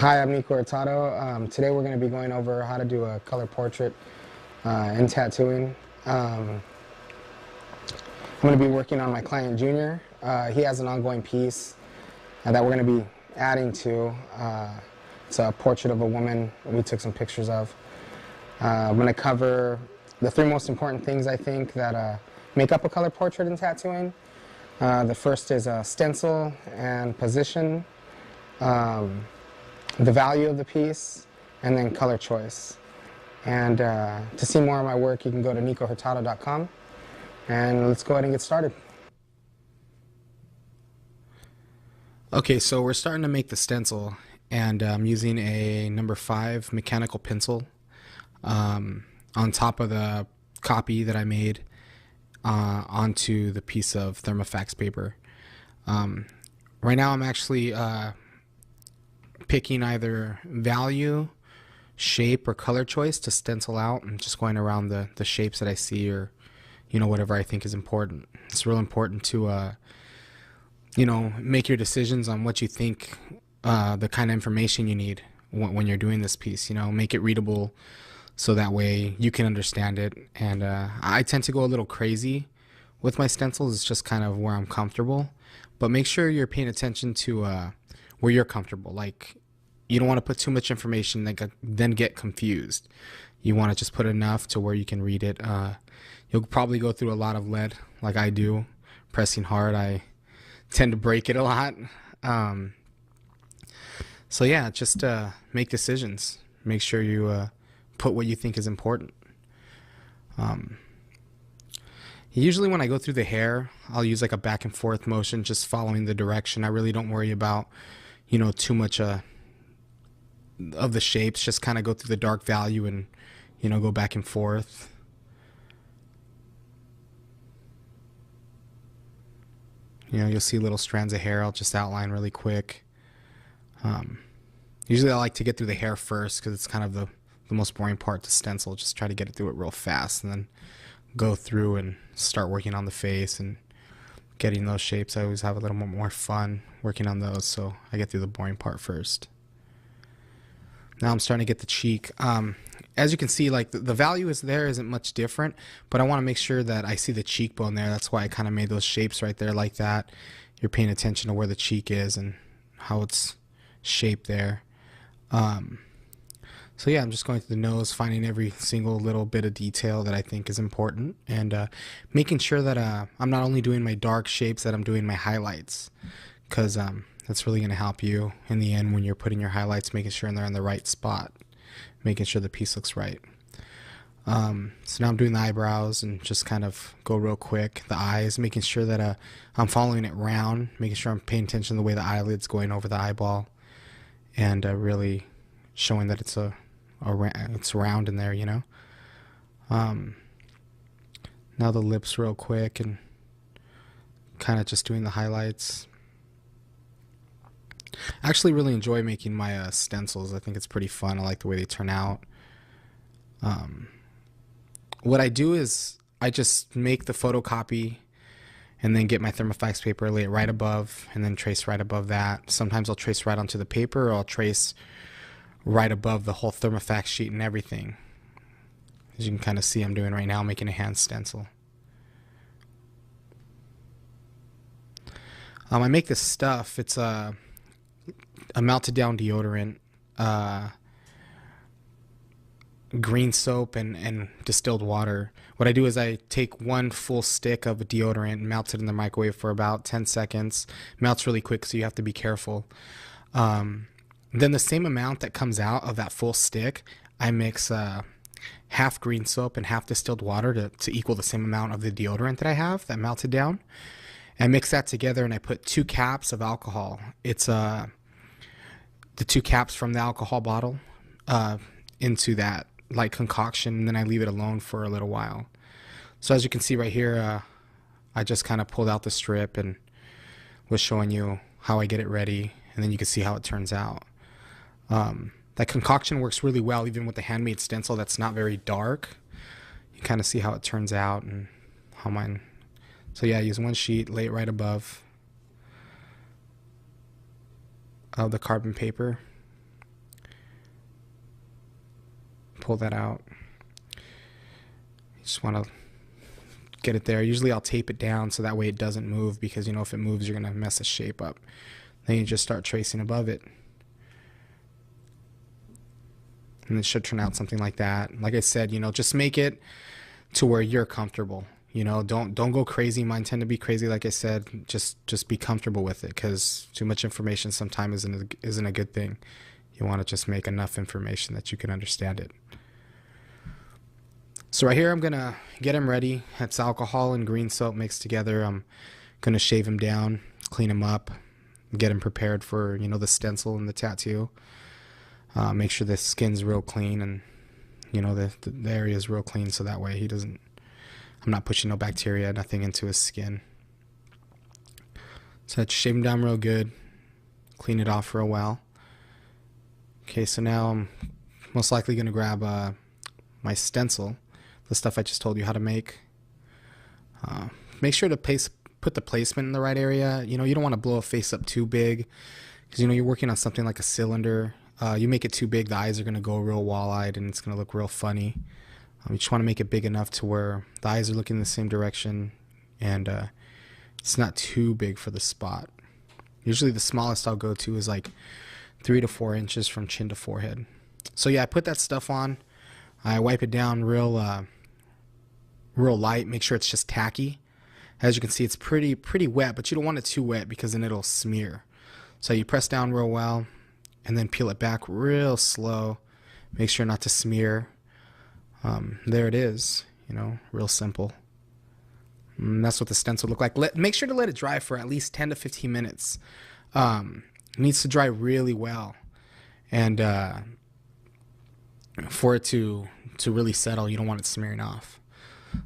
Hi, I'm Nico Hurtado. Today we're going to be going over how to do a color portrait in tattooing. I'm going to be working on my client Junior. He has an ongoing piece that we're going to be adding to. It's a portrait of a woman we took some pictures of. I'm going to cover the three most important things I think that make up a color portrait in tattooing. The first is stencil and position. The value of the piece, and then color choice. And to see more of my work, you can go to nicohurtado.com. And let's go ahead and get started. Okay, so we're starting to make the stencil, and I'm using a number 5 mechanical pencil on top of the copy that I made onto the piece of thermofax paper. Right now I'm actually picking either value, shape, or color choice to stencil out. I'm just going around the shapes that I see, or whatever I think is important. It's real important to make your decisions on what you think, the kind of information you need when you're doing this piece. Make it readable so that way you can understand it. And I tend to go a little crazy with my stencils. It's just kind of where I'm comfortable, but make sure you're paying attention to where you're comfortable. Like, you don't want to put too much information that then get confused. You want to just put enough to where you can read it. You'll probably go through a lot of lead like I do. Pressing hard, I tend to break it a lot. So yeah, just make decisions. Make sure you put what you think is important. Usually when I go through the hair, I'll use like a back and forth motion, just following the direction. I really don't worry about too much of the shapes. Just kind of go through the dark value and go back and forth. You'll see little strands of hair. I'll just outline really quick. Usually I like to get through the hair first because it's kind of the most boring part to stencil. Just try to get it through it real fast and then go through and start working on the face and getting those shapes. I always have a little more fun working on those, so I get through the boring part first. Now I'm starting to get the cheek. As you can see, like the value is there, isn't much different, but I want to make sure that I see the cheekbone there. That's why I kind of made those shapes right there like that. You're paying attention to where the cheek is and how it's shaped there. So yeah, I'm just going through the nose, finding every single little bit of detail that I think is important, and making sure that I'm not only doing my dark shapes, that I'm doing my highlights, because that's really going to help you in the end when you're putting your highlights, making sure they're in the right spot, making sure the piece looks right. So now I'm doing the eyebrows and just kind of go real quick. The eyes, making sure that I'm following it round, making sure I'm paying attention to the way the eyelid's going over the eyeball, and really showing that it's round in there, Now the lips real quick and kind of just doing the highlights. I actually really enjoy making my stencils. I think it's pretty fun. I like the way they turn out. What I do is I just make the photocopy and then get my thermofax paper, lay it right above, and then trace right above that. Sometimes I'll trace right onto the paper, or I'll trace right above the whole thermofax sheet and everything. As you can kind of see, I'm doing right now, making a hand stencil. I make this stuff. It's a melted down deodorant, green soap, and distilled water. What I do is I take one full stick of a deodorant and melt it in the microwave for about 10 seconds. Melts really quick, so you have to be careful. Then the same amount that comes out of that full stick, I mix half green soap and half distilled water to equal the same amount of the deodorant that I have that melted down. I mix that together and I put 2 caps of alcohol. It's the 2 caps from the alcohol bottle into that light concoction, and then I leave it alone for a little while. So as you can see right here, I just kind of pulled out the strip and was showing you how I get it ready, and then you can see how it turns out. That concoction works really well even with the handmade stencil that's not very dark. You kind of see how it turns out and how mine. So yeah, I use one sheet, lay it right above of the carbon paper. pull that out. You just want to get it there. Usually I'll tape it down so that way it doesn't move, because you know if it moves you're gonna mess the shape up. Then you just start tracing above it, and it should turn out something like that. Like I said, you know, just make it to where you're comfortable. You know, don't go crazy. Mine tend to be crazy. Like I said, just be comfortable with it, because too much information sometimes isn't a good thing. You want to just make enough information that you can understand it. So right here, I'm going to get him ready. It's alcohol and green soap mixed together. I'm going to shave him down, clean him up, get him prepared for, you know, the stencil and the tattoo. Make sure the skin's real clean, and, you know, the area is real clean, so that way he doesn't, I'm not pushing no bacteria, nothing into his skin. So I shave him down real good, clean it off real well. Okay, so now I'm most likely going to grab my stencil, the stuff I just told you how to make. Make sure to put the placement in the right area. You know, you don't want to blow a face up too big, because, you know, you're working on something like a cylinder. You make it too big, the eyes are going to go real wall-eyed, and it's going to look real funny. You just want to make it big enough to where the eyes are looking in the same direction, and it's not too big for the spot. Usually the smallest I'll go to is like 3 to 4 inches from chin to forehead. So yeah, I put that stuff on. I wipe it down real light. Make sure it's just tacky. As you can see, it's pretty wet, but you don't want it too wet, because then it'll smear. So you press down real well, and then peel it back real slow. Make sure not to smear. There it is. You know, real simple. And that's what the stencil look like. Make sure to let it dry for at least 10 to 15 minutes. It needs to dry really well, and for it to really settle, you don't want it smearing off.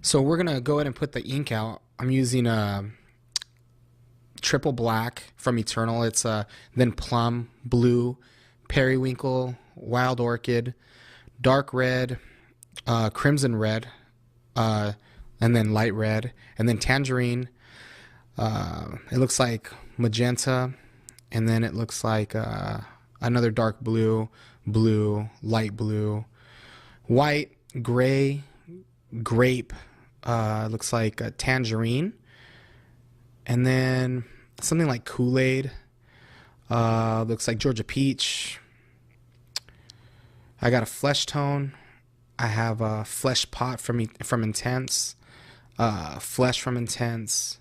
So we're gonna go ahead and put the ink out. I'm using a triple black from Eternal. It's then plum, blue, periwinkle, wild orchid, dark red, crimson red, and then light red, and then tangerine. It looks like magenta, and then it looks like another dark blue, light blue, white, gray, grape. Looks like a tangerine, and then something like Kool-Aid. Looks like Georgia peach. I got a flesh tone. I have a flesh pot from Intense, flesh from Intense.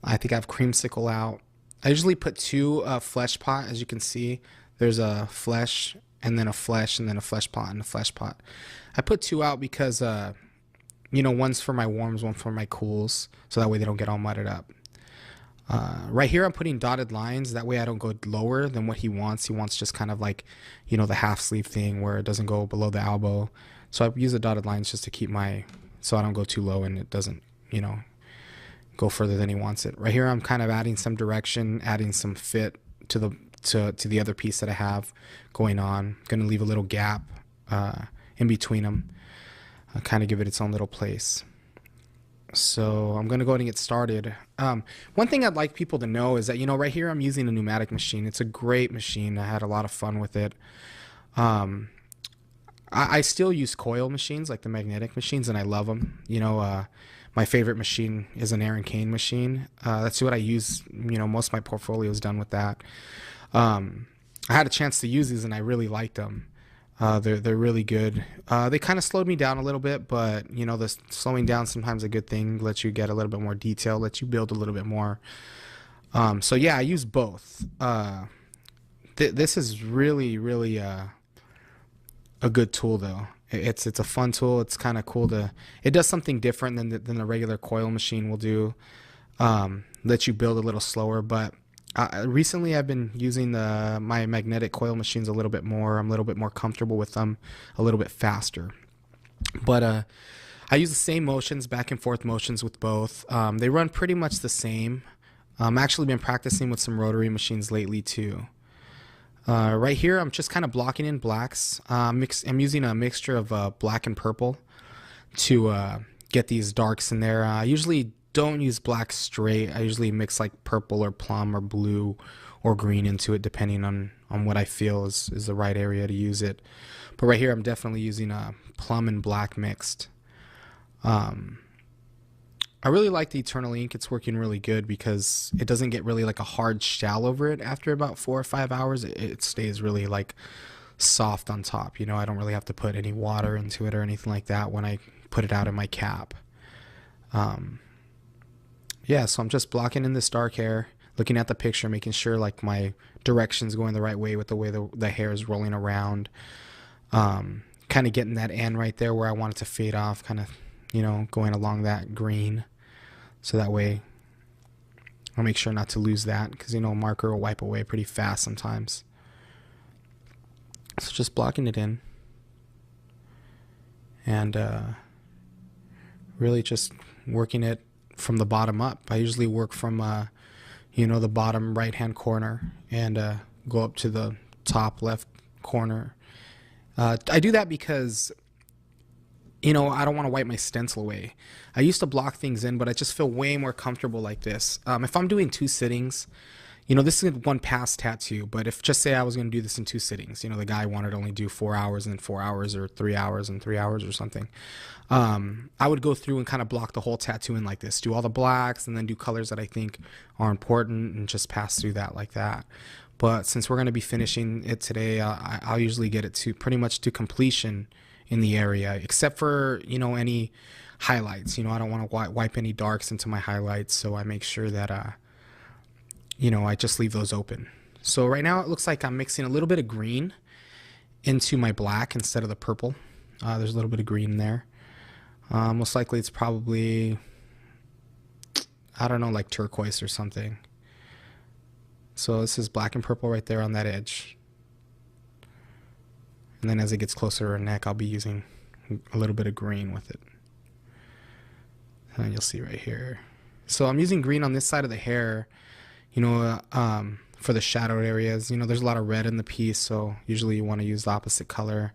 I think I have creamsicle out. I usually put 2 flesh pot. As you can see, there's a flesh, and then a flesh, and then a flesh pot, and a flesh pot. I put 2 out because you know, one's for my warms, one for my cools, so that way they don't get all mudded up. Right here I'm putting dotted lines, that way I don't go lower than what he wants. He wants just kind of like, you know, the half sleeve thing where it doesn't go below the elbow. So I use the dotted lines just to keep so I don't go too low and it doesn't, you know, go further than he wants it. Right here I'm kind of adding some direction, adding some fit to the other piece that I have going on. Gonna leave a little gap in between them, kind of give it its own little place. So I'm gonna go ahead and get started. One thing I'd like people to know is that, you know, right here I'm using a pneumatic machine. It's a great machine. I had a lot of fun with it. I still use coil machines, like the magnetic machines, and I love them. You know, my favorite machine is an Aaron Kane machine. That's what I use. You know, most of my portfolio is done with that. I had a chance to use these, and I really liked them. They're really good. They kind of slowed me down a little bit, but you know, the slowing down sometimes a good thing. Lets you get a little bit more detail, lets you build a little bit more. So yeah, I use both. This is really a good tool though. It's a fun tool. It's kind of cool it does something different than the regular coil machine will do. Lets you build a little slower, but recently I've been using my magnetic coil machines a little bit more. I'm a little bit more comfortable with them, a little bit faster. But I use the same motions, back and forth motions with both. They run pretty much the same. I've actually been practicing with some rotary machines lately too. Right here I'm just kind of blocking in blacks. I'm using a mixture of black and purple to get these darks in there. I usually don't use black straight. I usually mix like purple or plum or blue or green into it, depending on what I feel is the right area to use it. But right here, I'm definitely using a plum and black mixed. I really like the Eternal ink. It's working really good because it doesn't get really like a hard shell over it after about 4 or 5 hours. It stays really like soft on top. You know, I don't really have to put any water into it or anything like that when I put it out in my cap. Yeah, so I'm just blocking in this dark hair, looking at the picture, making sure like my direction's going the right way with the way the hair is rolling around. Kind of getting that end right there where I want it to fade off, kind of, you know, going along that green. So that way I'll make sure not to lose that, because, you know, a marker will wipe away pretty fast sometimes. So just blocking it in. And really just working it from the bottom up. I usually work from, you know, the bottom right-hand corner and go up to the top left corner. I do that because, you know, I don't want to wipe my stencil away. I used to block things in, but I just feel way more comfortable like this. If I'm doing 2 sittings, you know, this is one pass tattoo, but if just say I was going to do this in 2 sittings, you know, the guy wanted to only do 4 hours and 4 hours, or 3 hours and 3 hours or something, I would go through and kind of block the whole tattoo in like this, do all the blacks and then do colors that I think are important and just pass through that like that. But since we're going to be finishing it today, I'll usually get it to pretty much to completion in the area, except for, you know, any highlights. You know, I don't want to wipe any darks into my highlights, so I make sure that, you know, I just leave those open. So right now it looks like I'm mixing a little bit of green into my black instead of the purple. There's a little bit of green there. Most likely it's probably, I don't know, like turquoise or something. So this is black and purple right there on that edge. And then as it gets closer to her neck, I'll be using a little bit of green with it. And you'll see right here. So I'm using green on this side of the hair, you know, for the shadowed areas. You know, there's a lot of red in the piece, so usually you want to use the opposite color.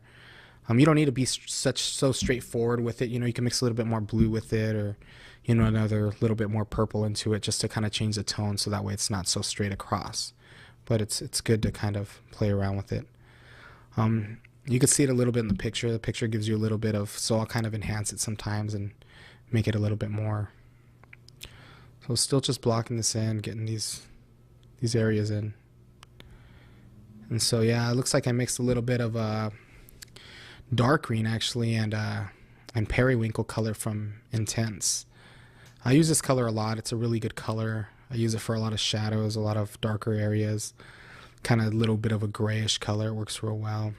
You don't need to be so straightforward with it. You know, you can mix a little bit more blue with it, or, you know, another little bit more purple into it, just to kind of change the tone, so that way it's not so straight across. But it's good to kind of play around with it. You can see it a little bit in the picture. The picture gives you a little bit of, so I'll kind of enhance it sometimes and make it a little bit more. So still just blocking this in, getting these areas in. And so yeah, it looks like I mixed a little bit of dark green actually, and periwinkle color from Intense. I use this color a lot. It's a really good color. I use it for a lot of shadows, a lot of darker areas, kind of a little bit of a grayish color. It works real well.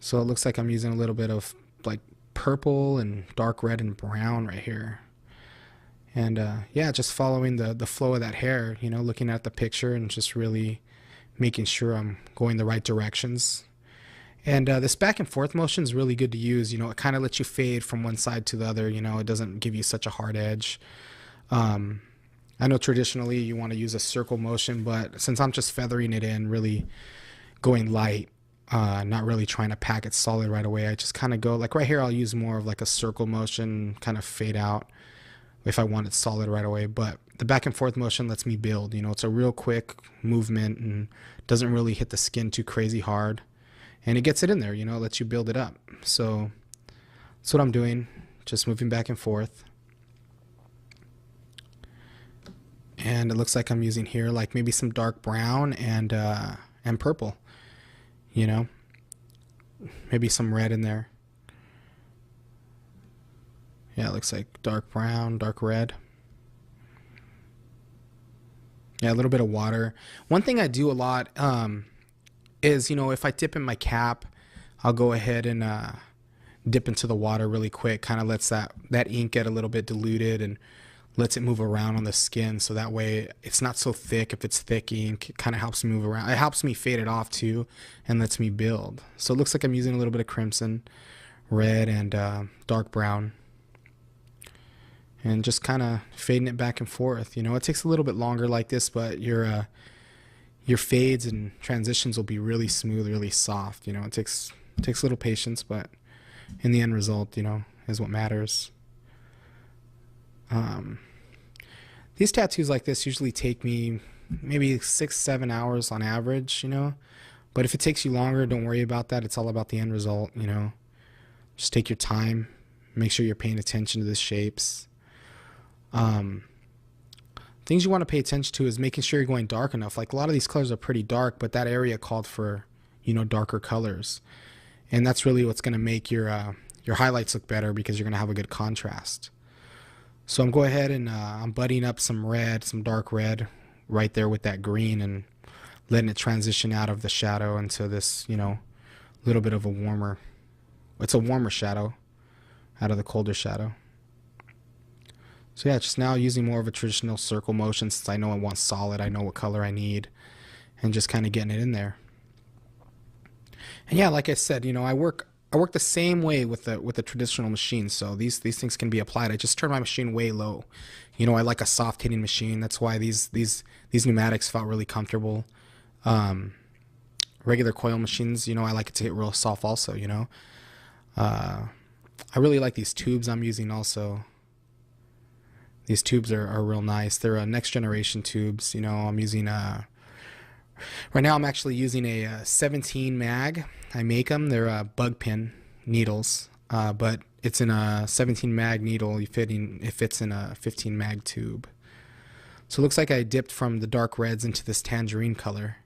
So it looks like I'm using a little bit of like purple and dark red and brown right here. And yeah, just following the flow of that hair, you know, looking at the picture and just really making sure I'm going the right directions. And this back and forth motion is really good to use. You know, it kind of lets you fade from one side to the other. You know, it doesn't give you such a hard edge. I know traditionally you want to use a circle motion, but since I'm just feathering it in, really going light, not really trying to pack it solid right away, I just kind of go, like right here, I'll use more of like a circle motion, kind of fade out if I want it solid right away. But the back and forth motion lets me build. You know, it's a real quick movement and doesn't really hit the skin too crazy hard. And it gets it in there, you know, it lets you build it up. So that's what I'm doing, just moving back and forth. And it looks like I'm using here like maybe some dark brown and purple, you know, maybe some red in there. Yeah, it looks like dark brown, dark red. Yeah, a little bit of water. One thing I do a lot is, you know, if I dip in my cap, I'll go ahead and dip into the water really quick. Kind of lets that ink get a little bit diluted and lets it move around on the skin, so that way it's not so thick. If it's thick ink, it kind of helps move around. It helps me fade it off too and lets me build. So it looks like I'm using a little bit of crimson, red, and dark brown, and just kind of fading it back and forth. You know, it takes a little bit longer like this, but your fades and transitions will be really smooth, really soft. You know, it takes a little patience, but in the end result, you know, is what matters. These tattoos like this usually take me maybe 6, 7 hours on average, But if it takes you longer, don't worry about that. It's all about the end result. Just take your time. Make sure you're paying attention to the shapes. Um, Things you want to pay attention to is making sure you're going dark enough. Like a lot of these colors are pretty dark, but that area called for, darker colors. And that's really what's going to make your highlights look better because you're going to have a good contrast. So I'm going ahead and I'm budding up some red, some dark red right there with that green and letting it transition out of the shadow into this, little bit of a warmer, it's a warmer shadow out of the colder shadow. So yeah, just now using more of a traditional circle motion since I know I want solid, I know what color I need, and just kind of getting it in there. And yeah, like I said, I work the same way with the traditional machine, so these things can be applied. I just turn my machine way low. I like a soft hitting machine. That's why these pneumatics felt really comfortable. Regular coil machines, I like it to hit real soft also. I really like these tubes I'm using also. These tubes are real nice. They're next generation tubes. I'm using right now I'm actually using a 17 mag. I make them. They're bug pin needles, but it's in a 17 mag needle. It fits in a 15 mag tube. So it looks like I dipped from the dark reds into this tangerine color.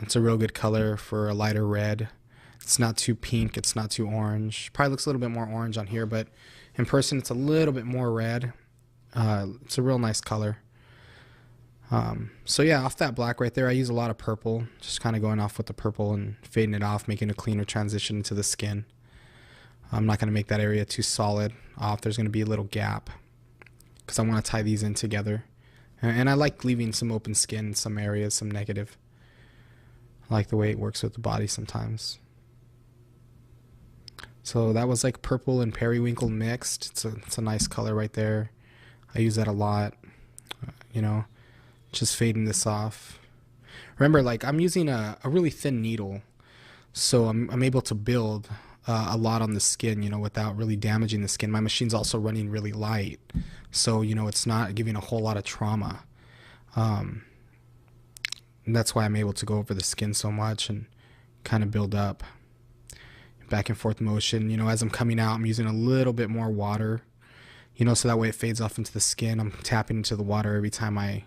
It's a real good color for a lighter red. It's not too pink. It's not too orange. Probably looks a little bit more orange on here, but in person it's a little bit more red. It's a real nice color. So yeah, off that black right there, I use a lot of purple, just kind of going off with the purple and fading it off, making a cleaner transition into the skin. I'm not going to make that area too solid off. There's going to be a little gap because I want to tie these in together. And I like leaving some open skin in some areas, some negative. I like the way it works with the body sometimes. So that was like purple and periwinkle mixed. It's a nice color right there. I use that a lot, just fading this off. Remember, like I'm using a really thin needle, so I'm able to build a lot on the skin, without really damaging the skin. My machine's also running really light, so it's not giving a whole lot of trauma. And that's why I'm able to go over the skin so much and kind of build up. Back and forth motion, as I'm coming out, I'm using a little bit more water, so that way it fades off into the skin. I'm tapping into the water every time I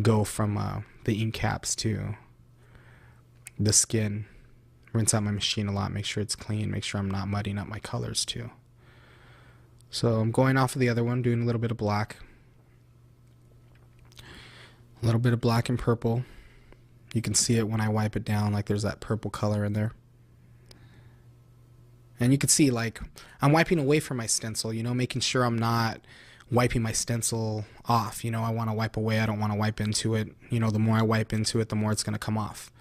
go from the ink caps to the skin. Rinse out my machine a lot, make sure it's clean, make sure I'm not muddying up my colors too. So I'm going off of the other one, doing a little bit of black. A little bit of black and purple. You can see it when I wipe it down, like there's that purple color in there. And you can see, like, I'm wiping away from my stencil, making sure I'm not wiping my stencil off. I want to wipe away. I don't want to wipe into it. The more I wipe into it, the more it's going to come off.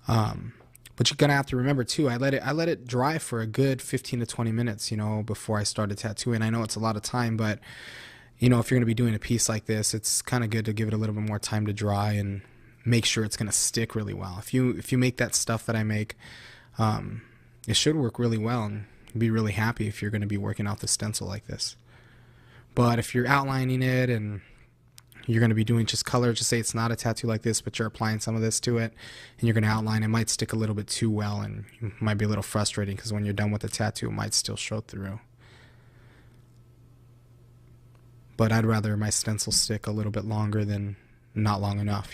But you're going to have to remember, too, I let it dry for a good 15 to 20 minutes, before I started tattooing. I know it's a lot of time, but, if you're going to be doing a piece like this, it's kind of good to give it a little bit more time to dry and make sure it's going to stick really well. If you make that stuff that I make, it should work really well and be really happy if you're going to be working off the stencil like this. But if you're outlining it and you're going to be doing just color, just say it's not a tattoo like this, but you're applying some of this to it and you're going to outline, it might stick a little bit too well and it might be a little frustrating because when you're done with the tattoo, it might still show through. But I'd rather my stencil stick a little bit longer than not long enough,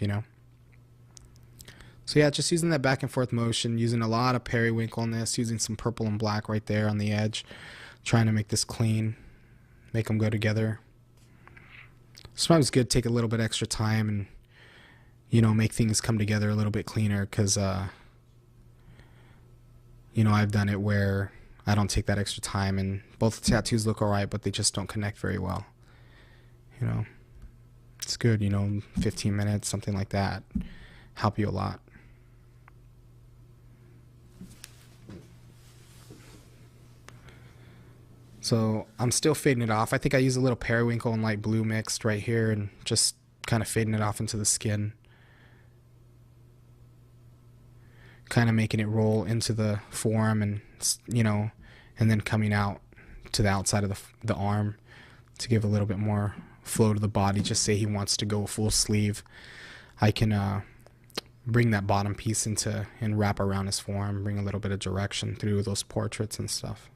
So yeah, just using that back and forth motion, using a lot of periwinkle in this, using some purple and black right there on the edge, trying to make this clean, make them go together. Sometimes it's good to take a little bit extra time and, make things come together a little bit cleaner because, I've done it where I don't take that extra time and both the tattoos look all right, but they just don't connect very well. It's good, 15 minutes, something like that, help you a lot. So I'm still fading it off. I think I use a little periwinkle and light blue mixed right here and just kind of fading it off into the skin. Kind of making it roll into the forearm and, and then coming out to the outside of the arm to give a little bit more flow to the body. Just say he wants to go full sleeve. I can bring that bottom piece into and wrap around his form, bring a little bit of direction through those portraits and stuff.